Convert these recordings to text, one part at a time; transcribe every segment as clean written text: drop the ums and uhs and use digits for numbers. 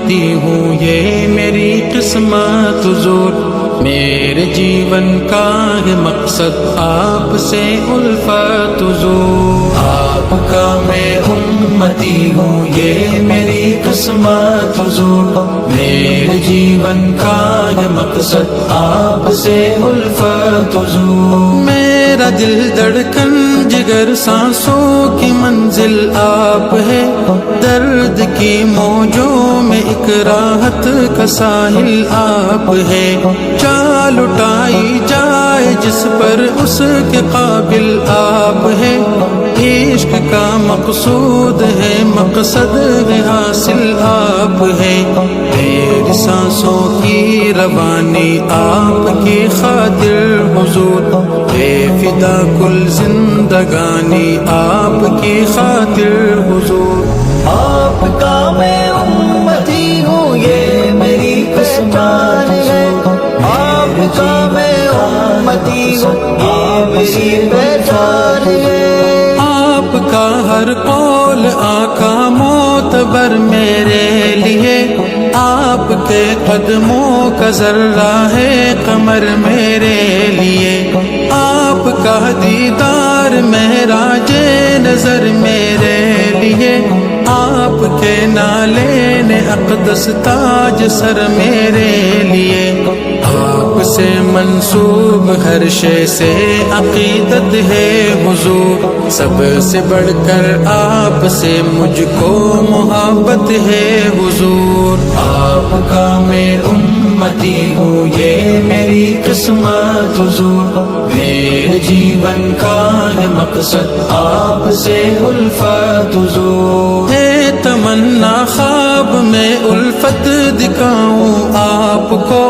امتی ہوں یہ میری قسمت حضور، میرے جیون کا ہے مقصد آپ سے الفت حضور، آپ کا میں امتی ہوں یہ میری قسمت حضور، میرے جیون کا ہے مقصد آپ سے الفت حضور، میرا دل دھڑکن جگر سانسوں کی منزل آپ ہے، درد کی موجوں میں ایک راحت کا ساحل آپ ہے، چال اٹھائی جائے جس پر اس کے قابل آپ ہے، عشق کا مقصود ہے مقصد ہے حاصل آپ ہے، میری سانسوں کی روانی آپ کی خاطر حضور، بے فدا کل زندگانی آپ کی خاطر حضور، آپ کا میں امتی ہوں یہ میری قسمت ہے، آپ کا میں امتی ہوں یہ میری پہچان ہے، آپ کا ہر قول آقا معتبر میرے لیے، آپ کے قدموں کا ذرہ ہے قمر میرے لیے، آپ کا دیدار معراج نظر میرے لیے، آپ کے نالین اقدس تاج سر میرے لیے، آپ سے منسوب ہر شے سے عقیدت ہے حضور، سب سے بڑھ کر آپ سے مجھ کو محبت ہے حضور، آپ کا میں امتی ہوں یہ میری قسمت حضور، میرے جیون کا ہے مقصد آپ سے الفت حضور، ہے تمنا خواب میں الفت دکھاؤں آپ کو،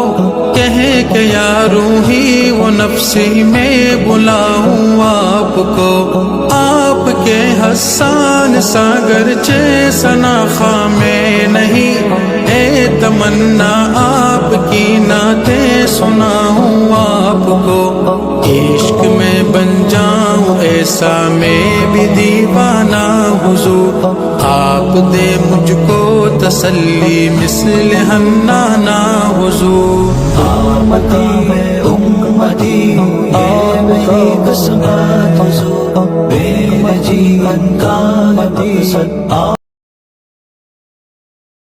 کہے کہ یا روحی و نفسی میں بلاؤں آپ کو، آپ کے حسان ساگر چے سناخا میں نہیں، اے تمنا آپ کی نعتیں سناؤں آپ کو، عشق میں بن جاؤں ایسا میں بھی دیوانہ حضور، آپ دے مجھ کو تسلی مثل حنانہ حضور، امتی میں امتی ہوں یہ میری قسمت حضور، میرے جیون کا مقصد